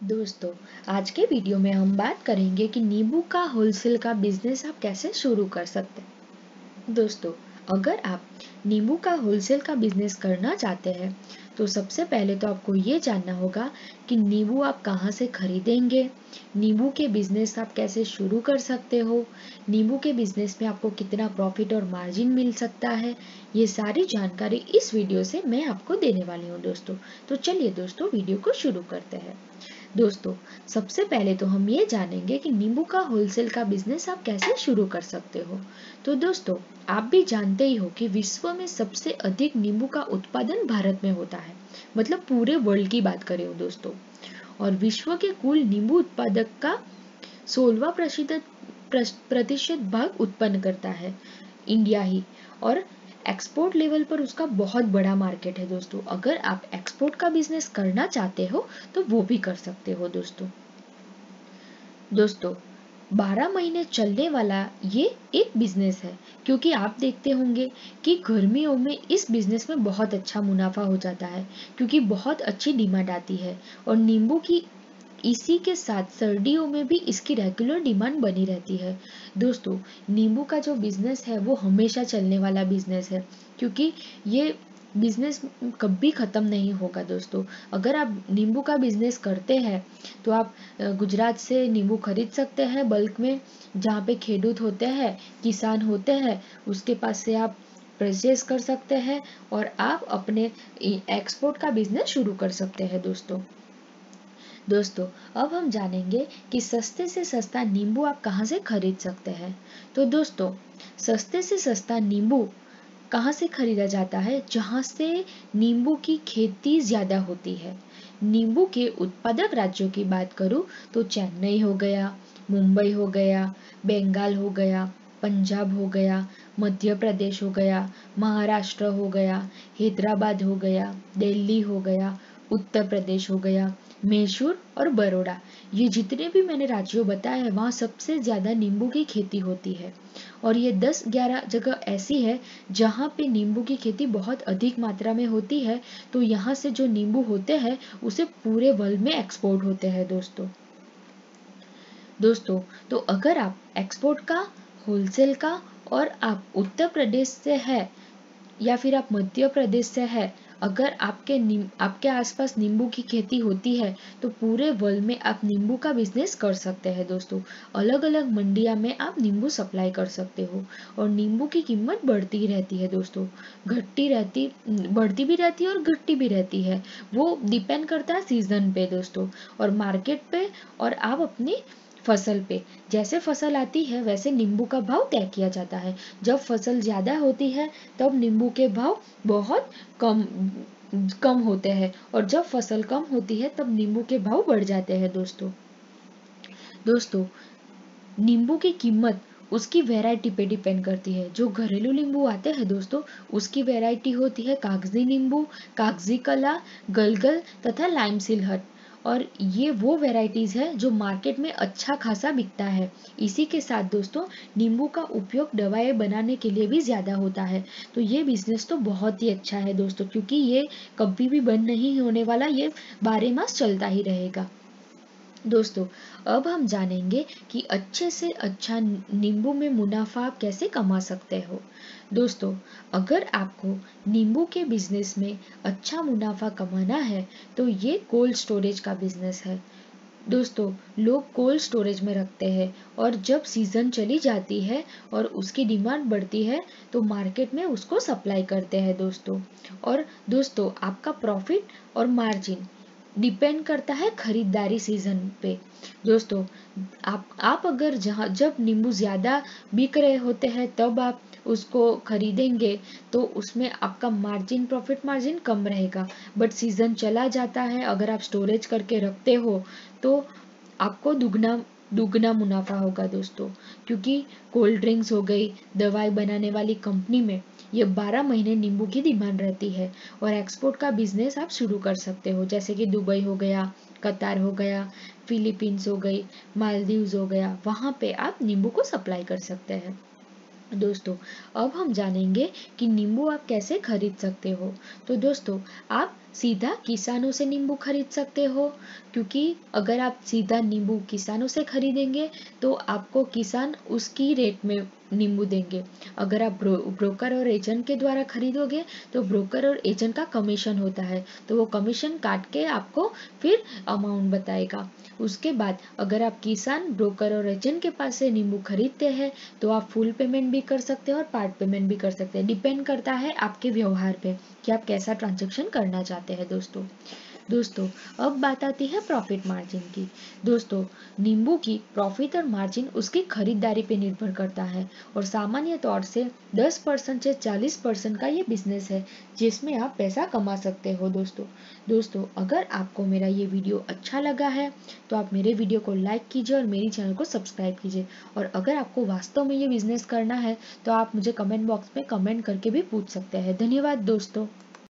दोस्तों, आज के वीडियो में हम बात करेंगे कि नींबू का होलसेल का बिजनेस आप कैसे शुरू कर सकते हैं। दोस्तों, अगर आप नींबू का होलसेल का बिजनेस करना चाहते हैं तो सबसे पहले तो आपको ये जानना होगा कि नींबू आप कहाँ से खरीदेंगे, नींबू के बिजनेस आप कैसे शुरू कर सकते हो, नींबू के बिजनेस में आपको कितना प्रॉफिट और मार्जिन मिल सकता है। ये सारी जानकारी इस वीडियो से मैं आपको देने वाली हूँ दोस्तों। तो चलिए दोस्तों, वीडियो को शुरू करते हैं। दोस्तों, सबसे पहले तो हम ये जानेंगे कि नींबू का होलसेल का बिजनेस आप कैसे शुरू कर सकते हो। तो दोस्तों, आप भी जानते ही हो कि विश्व में सबसे अधिक नींबू का उत्पादन भारत में होता है, मतलब पूरे वर्ल्ड की बात करें दोस्तों। और विश्व के कुल नींबू उत्पादक का 16% भाग उत्पन्न करता है इंडिया ही। और एक्सपोर्ट लेवल पर उसका बहुत बड़ा मार्केट है दोस्तों। अगर आप एक्सपोर्ट का बिजनेस करना चाहते हो तो वो भी कर सकते हो दोस्तों। दोस्तों, 12 महीने चलने वाला ये एक बिजनेस है, क्योंकि आप देखते होंगे कि गर्मियों में इस बिजनेस में बहुत अच्छा मुनाफा हो जाता है, क्योंकि बहुत अच्छी डिमांड आती है। और नींबू की इसी के साथ सर्दियों में भी इसकी रेगुलर डिमांड बनी रहती है। दोस्तों, नींबू का जो बिजनेस है वो हमेशा चलने वाला बिजनेस है, क्योंकि ये बिजनेस कभी ख़त्म नहीं होगा दोस्तों। अगर आप नींबू का बिजनेस करते हैं तो आप गुजरात से नींबू खरीद सकते हैं बल्क में, जहाँ पे खेडूत होते हैं, किसान होते हैं, उसके पास से आप परचेज कर सकते हैं और आप अपने एक्सपोर्ट का बिजनेस शुरू कर सकते हैं दोस्तों। दोस्तों, अब हम जानेंगे कि सस्ते से सस्ता नींबू आप कहाँ से खरीद सकते हैं। तो दोस्तों, सस्ते से सस्ता नींबू कहाँ से खरीदा जाता है? जहाँ से नींबू की खेती ज़्यादा होती है। नींबू के उत्पादक राज्यों की बात करूँ तो चेन्नई हो गया, मुंबई हो गया, बंगाल हो गया, पंजाब हो गया, मध्य प्रदेश हो गया, महाराष्ट्र हो गया, हैदराबाद हो गया, दिल्ली हो गया, उत्तर प्रदेश हो गया, मैसूर और बड़ौदा। ये जितने भी मैंने राज्यों बताए हैं, वहाँ सबसे ज़्यादा नींबू की खेती होती है। और ये 10-11 जगह ऐसी है जहाँ पे नींबू की खेती बहुत अधिक मात्रा में होती है। तो यहाँ से जो नींबू होते हैं उसे पूरे वर्ल्ड में एक्सपोर्ट होते हैं दोस्तों, तो अगर आप एक्सपोर्ट का, होलसेल का और आप उत्तर प्रदेश से है या फिर आप मध्य प्रदेश से है, अगर आपके आसपास नींबू की खेती होती है तो पूरे वर्ल्ड में आप नींबू का बिजनेस कर सकते हैं दोस्तों। अलग अलग मंडिया में आप नींबू सप्लाई कर सकते हो। और नींबू की कीमत बढ़ती ही रहती है दोस्तों, बढ़ती भी रहती है और घटती भी रहती है। वो डिपेंड करता है सीजन पे दोस्तों, और मार्केट पे, और आप अपनी फसल पे। जैसे फसल आती है वैसे नींबू का भाव तय किया जाता है। जब फसल ज्यादा होती है तब नींबू के भाव बहुत कम कम होते हैं, और जब फसल कम होती है तब नींबू के भाव बढ़ जाते हैं दोस्तों, नींबू की कीमत उसकी वैरायटी पे डिपेंड करती है। जो घरेलू नींबू आते हैं दोस्तों, उसकी वैरायटी होती है कागजी नींबू, कागजी कला, गलगल तथा लाइम सिलहट। और ये वो वैरायटीज है जो मार्केट में अच्छा खासा बिकता है। इसी के साथ दोस्तों, नींबू का उपयोग दवाएं बनाने के लिए भी ज्यादा होता है। तो ये बिजनेस तो बहुत ही अच्छा है दोस्तों, क्योंकि ये कभी भी बंद नहीं होने वाला, ये 12 मास चलता ही रहेगा दोस्तों। अब हम जानेंगे कि अच्छे से अच्छा नींबू में मुनाफा आप कैसे कमा सकते हो। दोस्तों, अगर आपको नींबू के बिजनेस में अच्छा मुनाफा कमाना है तो ये कोल्ड स्टोरेज का बिजनेस है दोस्तों। लोग कोल्ड स्टोरेज में रखते हैं, और जब सीजन चली जाती है और उसकी डिमांड बढ़ती है तो मार्केट में उसको सप्लाई करते हैं दोस्तों। और दोस्तों, आपका प्रॉफिट और मार्जिन डिपेंड करता है खरीदारी सीजन पे दोस्तों। आप अगर जब नींबू ज्यादा बिक रहे होते हैं तब आप उसको खरीदेंगे तो उसमें आपका मार्जिन, प्रॉफिट मार्जिन कम रहेगा। बट सीजन चला जाता है, अगर आप स्टोरेज करके रखते हो तो आपको दुगना दुगना मुनाफा होगा दोस्तों। क्योंकि कोल्ड ड्रिंक्स हो गई, दवाई बनाने वाली कंपनी में ये 12 महीने नींबू की डिमांड रहती है। और एक्सपोर्ट का बिजनेस आप शुरू कर सकते हो, जैसे कि दुबई हो गया, कतार हो गया, फिलीपींस हो गई, मालदीव्स हो गया, वहाँ पे आप नींबू को सप्लाई कर सकते हैं दोस्तों। अब हम जानेंगे कि नींबू आप कैसे खरीद सकते हो। तो दोस्तों, आप सीधा किसानों से नींबू खरीद सकते हो, क्योंकि अगर आप सीधा नींबू किसानों से खरीदेंगे तो आपको किसान उसकी रेट में नींबू देंगे। अगर आप ब्रोकर और एजेंट के द्वारा खरीदोगे तो ब्रोकर और एजेंट का कमीशन होता है, तो वो कमीशन काट के आपको फिर अमाउंट बताएगा। उसके बाद अगर आप किसान, ब्रोकर और एजेंट के पास से नींबू खरीदते हैं तो आप फुल पेमेंट भी कर सकते हैं और पार्ट पेमेंट भी कर सकते हैं। डिपेंड करता है आपके व्यवहार पे कि आप कैसा ट्रांजैक्शन करना चाहते हैं दोस्तों अब बात आती है प्रॉफिट मार्जिन की। दोस्तों, नींबू की प्रॉफिट और मार्जिन उसकी खरीदारी पे निर्भर करता है और सामान्य तौर से 10% से 40% का ये बिजनेस है जिसमें आप पैसा कमा सकते हो। दोस्तों अगर आपको मेरा ये वीडियो अच्छा लगा है तो आप मेरे वीडियो को लाइक कीजिए और मेरी चैनल को सब्सक्राइब कीजिए। और अगर आपको वास्तव में ये बिजनेस करना है तो आप मुझे कमेंट बॉक्स में कमेंट करके भी पूछ सकते हैं। धन्यवाद दोस्तों।